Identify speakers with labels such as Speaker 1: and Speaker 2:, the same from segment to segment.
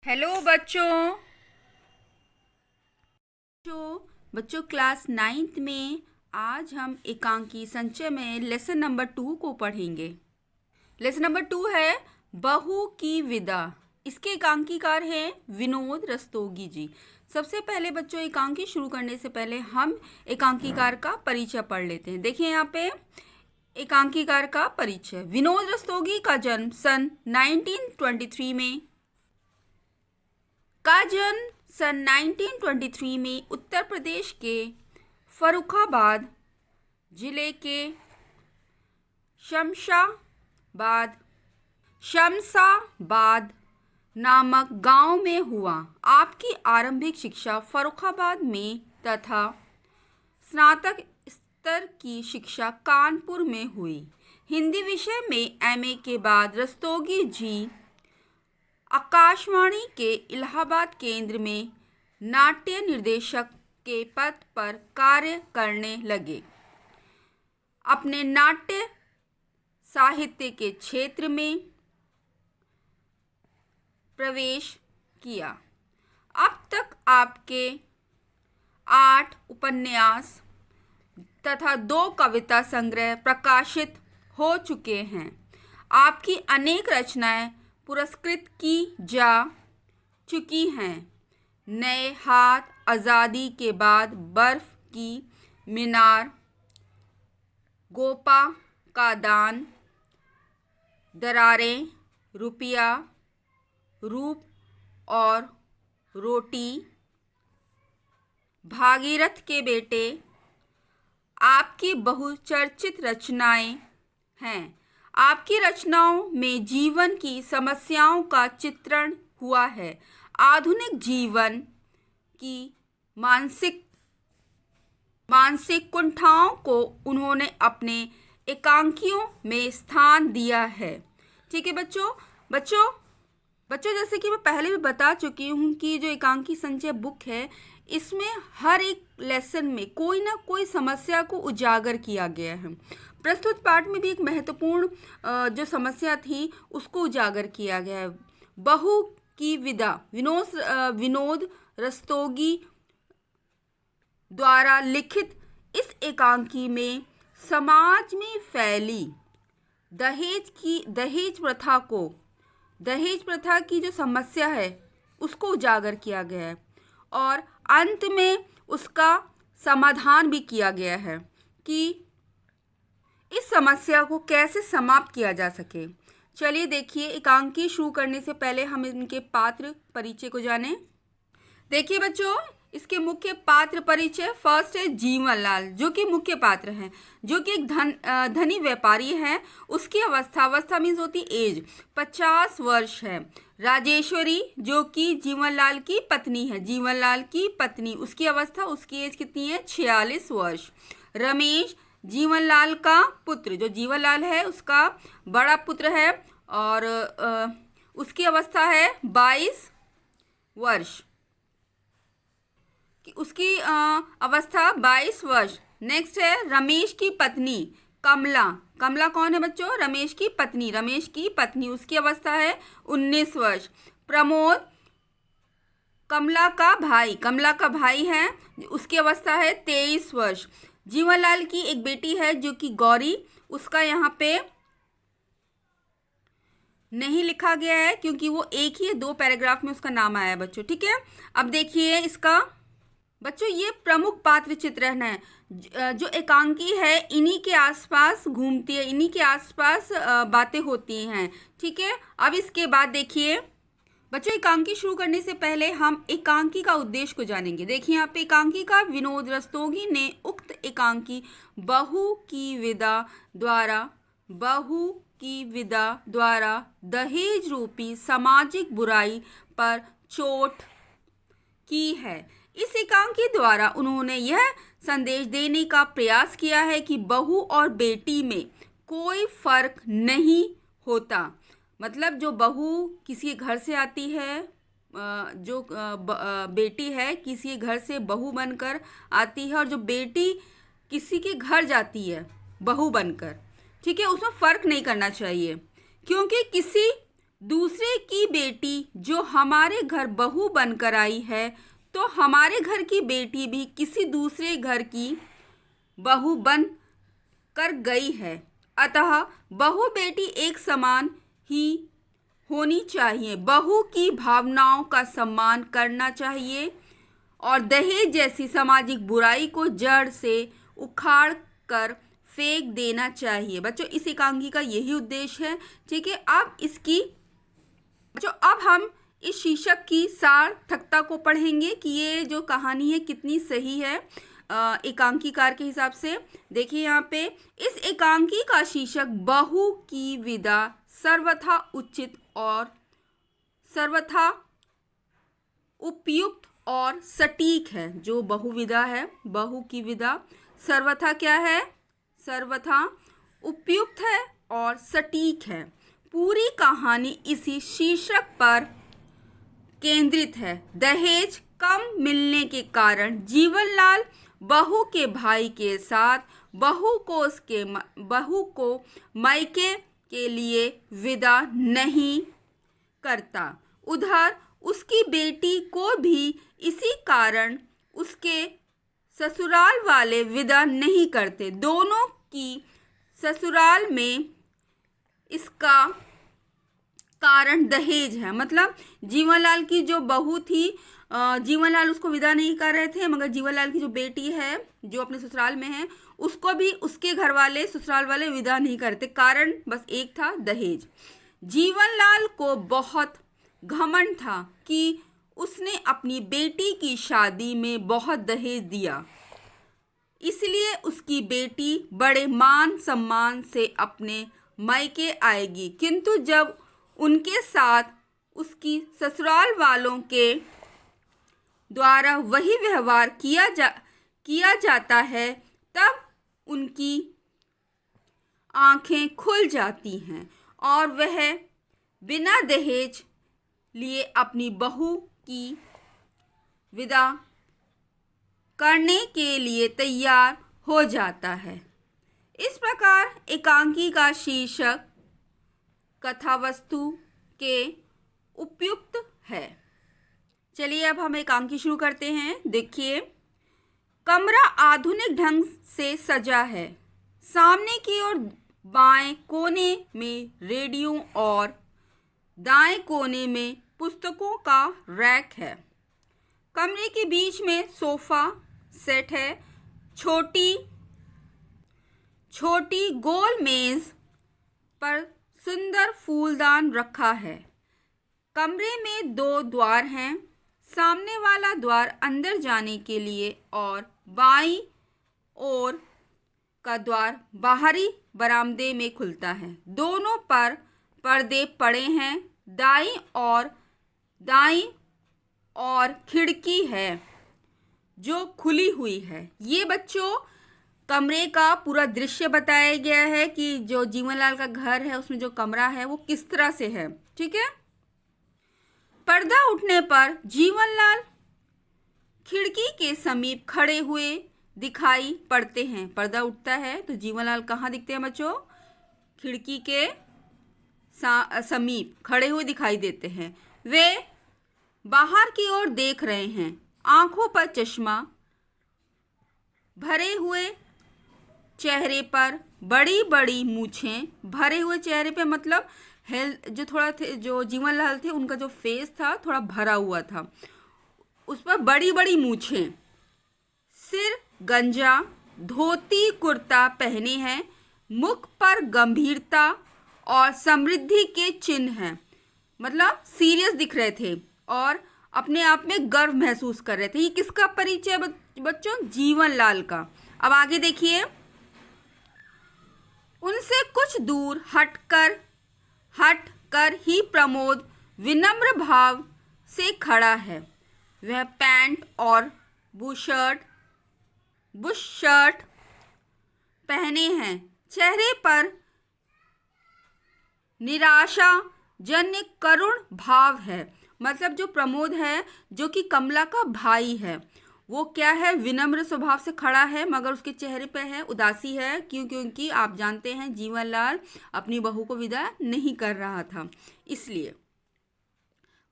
Speaker 1: Hello बच्चों class 9th में आज हम एकांकी संचय में लेसन नंबर 2 को पढ़ेंगे। लेसन नंबर 2 है बहू की विदा। इसके एकांकीकार हैं विनोद रस्तोगी जी। सबसे पहले बच्चों एकांकी शुरू करने से पहले हम एकांकीकार का परिचय पढ़ लेते हैं। देखिए यहाँ पे एकांकीकार का परिचय। विनोद रस्तोगी का जन्म सन 1923 में उत्तर प्रदेश के फर्रुखाबाद जिले के शमशाबाद नामक गांव में हुआ। आपकी आरंभिक शिक्षा फर्रुखाबाद में तथा स्नातक स्तर की शिक्षा कानपुर में हुई। हिंदी विषय में एमए के बाद रस्तोगी जी आकाशवाणी के इलाहाबाद केंद्र में नाट्य निर्देशक के पद पर कार्य करने लगे। अपने नाट्य साहित्य के क्षेत्र में प्रवेश किया। अब तक आपके 8 उपन्यास तथा 2 कविता संग्रह प्रकाशित हो चुके हैं। आपकी अनेक रचनाएं पुरस्कृत की जा चुकी हैं। नए हाथ, आज़ादी के बाद, बर्फ की मीनार, गोपा का दान, दरारें, रुपया, रूप और रोटी, भागीरथ के बेटे आपकी बहुचर्चित रचनाएं हैं। आपकी रचनाओं में जीवन की समस्याओं का चित्रण हुआ है। आधुनिक जीवन की मानसिक कुंठाओं को उन्होंने अपने एकांकियों में स्थान दिया है। ठीक है बच्चों जैसे कि मैं पहले भी बता चुकी हूँ कि जो एकांकी संचय बुक है, इसमें हर एक लेसन में कोई ना कोई समस्या को उजागर किया गया है। प्रस्तुत पाठ में भी एक महत्वपूर्ण जो समस्या थी उसको उजागर किया गया है। बहू की विदा विनोद रस्तोगी द्वारा लिखित इस एकांकी में समाज में फैली दहेज प्रथा की जो समस्या है उसको उजागर किया गया है और अंत में उसका समाधान भी किया गया है कि इस समस्या को कैसे समाप्त किया जा सके। चलिए देखिए, एकांकी शुरू करने से पहले हम इनके पात्र परिचय को जानें। देखिए बच्चों, इसके मुख्य पात्र परिचय। फर्स्ट है जीवनलाल, जो कि मुख्य पात्र हैं, जो कि एक धनी व्यापारी है। उसकी अवस्था मीन्स होती एज 50 वर्ष है। राजेश्वरी, जो कि जीवनलाल की पत्नी, उसकी अवस्था, उसकी एज कितनी है? 46 वर्ष। रमेश, जीवनलाल का पुत्र, जो जीवनलाल है उसका बड़ा पुत्र है और उसकी अवस्था है 22 वर्ष। उसकी अवस्था 22 वर्ष। नेक्स्ट है रमेश की पत्नी कमला कौन है बच्चों? रमेश की पत्नी, उसकी अवस्था है 19 वर्ष। प्रमोद, कमला का भाई है, उसकी अवस्था है 23 वर्ष। जीवनलाल की एक बेटी है जो कि गौरी, उसका यहाँ पे नहीं लिखा गया है क्योंकि वो एक ही 2 पैराग्राफ में उसका नाम आया है बच्चों। ठीक है, अब देखिए इसका बच्चों, ये प्रमुख पात्र चित्रण है। जो एकांकी है इन्हीं के आसपास घूमती है, इन्हीं के आसपास बातें होती हैं। ठीक है, अब इसके बाद देखिए बच्चों, एकांकी शुरू करने से पहले हम एकांकी का उद्देश्य को जानेंगे। देखिए यहाँ पे एकांकी का विनोद रस्तोगी ने उक्त एकांकी बहू की विदा द्वारा दहेज रूपी सामाजिक बुराई पर चोट की है। इस एकांकी द्वारा उन्होंने यह संदेश देने का प्रयास किया है कि बहू और बेटी में कोई फर्क नहीं होता। मतलब जो बहू किसी घर से आती है, जो बेटी है किसी घर से बहू बनकर आती है, और जो बेटी किसी के घर जाती है बहू बनकर, ठीक है, उसमें फ़र्क नहीं करना चाहिए, क्योंकि किसी दूसरे की बेटी जो हमारे घर बहू बनकर आई है, तो हमारे घर की बेटी भी किसी दूसरे घर की बहू बन कर गई है। अतः बहू बेटी एक समान ही होनी चाहिए। बहू की भावनाओं का सम्मान करना चाहिए और दहेज जैसी सामाजिक बुराई को जड़ से उखाड़ कर फेंक देना चाहिए। बच्चों, इस एकांकी का यही उद्देश्य है। ठीक है, अब हम इस शीर्षक की सार्थकता को पढ़ेंगे कि ये जो कहानी है कितनी सही है एकांकीकार के हिसाब से। देखिए यहाँ पे इस एकांकी का शीर्षक बहू की विदा सर्वथा उचित और सर्वथा उपयुक्त और सटीक है। जो बहुविदा है, बहू की विदा सर्वथा क्या है? सर्वथा उपयुक्त है और सटीक है। पूरी कहानी इसी शीर्षक पर केंद्रित है। दहेज कम मिलने के कारण जीवनलाल बहू के भाई के साथ बहू को मायके के लिए विदा नहीं करता। उधर उसकी बेटी को भी इसी कारण उसके ससुराल वाले विदा नहीं करते। दोनों की ससुराल में इसका कारण दहेज है। मतलब जीवनलाल की जो बहू थी, जीवनलाल उसको विदा नहीं कर रहे थे, मगर जीवनलाल की जो बेटी है जो अपने ससुराल में है, उसको भी उसके घर वाले ससुराल वाले विदा नहीं करते। कारण बस एक था, दहेज। जीवनलाल को बहुत घमंड था कि उसने अपनी बेटी की शादी में बहुत दहेज दिया, इसलिए उसकी बेटी बड़े मान सम्मान से अपने मायके आएगी। किंतु जब उनके साथ उसकी ससुराल वालों के द्वारा वही व्यवहार किया जाता है, तब उनकी आंखें खुल जाती हैं और वह बिना दहेज लिए अपनी बहू की विदा करने के लिए तैयार हो जाता है। इस प्रकार एकांकी का शीर्षक कथावस्तु के उपयुक्त है। चलिए अब हम एकांकी शुरू करते हैं। देखिए, कमरा आधुनिक ढंग से सजा है। सामने की ओर बाएं कोने में रेडियो और दाएं कोने में पुस्तकों का रैक है। कमरे के बीच में सोफा सेट है। छोटी गोल मेज पर सुंदर फूलदान रखा है। कमरे में 2 द्वार हैं। सामने वाला द्वार अंदर जाने के लिए और बाईं ओर का द्वार बाहरी बरामदे में खुलता है। दोनों पर पर्दे पड़े हैं। दाईं और खिड़की है जो खुली हुई है। ये बच्चों कमरे का पूरा दृश्य बताया गया है कि जो जीवनलाल का घर है उसमें जो कमरा है वो किस तरह से है। ठीक है, पर्दा उठने पर जीवनलाल खिड़की के समीप खड़े हुए दिखाई पड़ते हैं। पर्दा उठता है तो जीवनलाल कहाँ दिखते हैं बच्चों? खिड़की के समीप खड़े हुए दिखाई देते हैं। वे बाहर की ओर देख रहे हैं। आंखों पर चश्मा, भरे हुए चेहरे पर बड़ी बड़ी मूछें। भरे हुए चेहरे पे मतलब जो जीवनलाल थे उनका जो फेस था थोड़ा भरा हुआ था, उस पर बड़ी बड़ी मूछें। सिर गंजा, धोती कुर्ता पहने हैं। मुख पर गंभीरता और समृद्धि के चिन्ह हैं। मतलब सीरियस दिख रहे थे और अपने आप में गर्व महसूस कर रहे थे। ये किसका परिचय बच्चों? जीवनलाल का। अब आगे देखिए, उनसे कुछ दूर हटकर ही प्रमोद विनम्र भाव से खड़ा है। वह पैंट और बुश शर्ट पहने हैं। चेहरे पर निराशा जन्य करुण भाव है। मतलब जो प्रमोद है, जो कि कमला का भाई है, वो क्या है, विनम्र स्वभाव से खड़ा है, मगर उसके चेहरे पे है उदासी है। क्योंकि आप जानते हैं जीवनलाल अपनी बहू को विदा नहीं कर रहा था, इसलिए।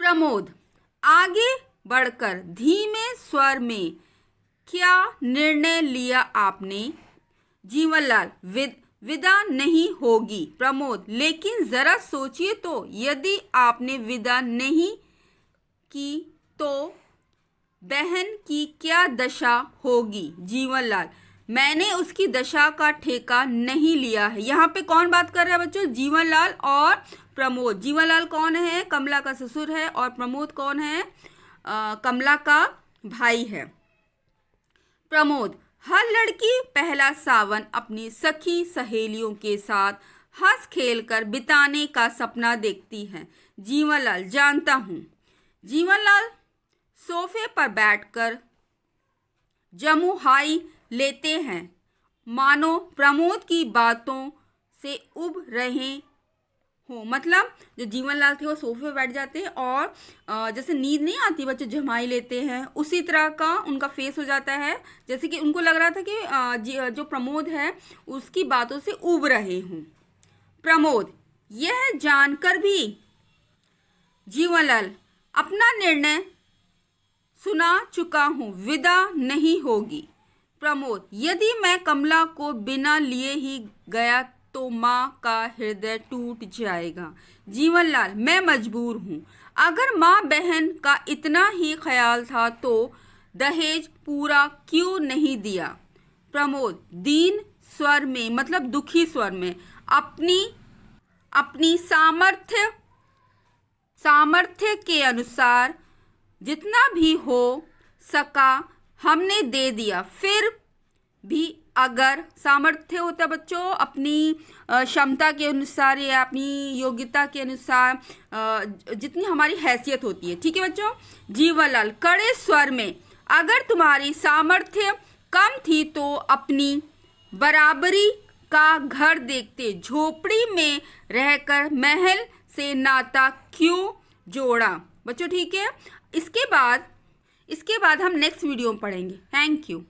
Speaker 1: प्रमोद आगे बढ़कर धीमे स्वर में, क्या निर्णय लिया आपने? जीवनलाल, विदा नहीं होगी। प्रमोद, लेकिन जरा सोचिए तो, यदि आपने विदा नहीं की तो बहन की क्या दशा होगी? जीवनलाल, मैंने उसकी दशा का ठेका नहीं लिया है। यहाँ पे कौन बात कर रहा है बच्चों? जीवनलाल और प्रमोद। जीवनलाल कौन है? कमला का ससुर है। और प्रमोद कौन है? कमला का भाई है। प्रमोद, हर लड़की पहला सावन अपनी सखी सहेलियों के साथ हंस खेल कर बिताने का सपना देखती है। जीवनलाल, जानता हूँ। जीवनलाल सोफे पर बैठकर जमुहाई लेते हैं, मानो प्रमोद की बातों से उब रहे हो। मतलब जो जीवनलाल थे वो सोफे पर बैठ जाते हैं और जैसे नींद नहीं आती, बच्चे जमाई लेते हैं, उसी तरह का उनका फेस हो जाता है, जैसे कि उनको लग रहा था कि जो प्रमोद है उसकी बातों से उब रहे हों। प्रमोद, यह जानकर भी। जीवनलाल, अपना निर्णय सुना चुका हूँ, विदा नहीं होगी। प्रमोद, यदि मैं कमला को बिना लिए ही गया तो माँ का हृदय टूट जाएगा। जीवनलाल, मैं मजबूर हूँ। अगर माँ बहन का इतना ही ख्याल था तो दहेज पूरा क्यों नहीं दिया? प्रमोद दीन स्वर में, मतलब दुखी स्वर में, अपनी सामर्थ्य के अनुसार जितना भी हो सका हमने दे दिया। फिर भी अगर सामर्थ्य होता है बच्चों, अपनी क्षमता के अनुसार या अपनी योग्यता के अनुसार जितनी हमारी हैसियत होती है, ठीक है बच्चों। जीवनलाल कड़े स्वर में, अगर तुम्हारी सामर्थ्य कम थी तो अपनी बराबरी का घर देखते, झोपड़ी में रहकर महल से नाता क्यों जोड़ा? बच्चों ठीक है। इसके बाद हम नेक्स्ट वीडियो में पढ़ेंगे। Thank you.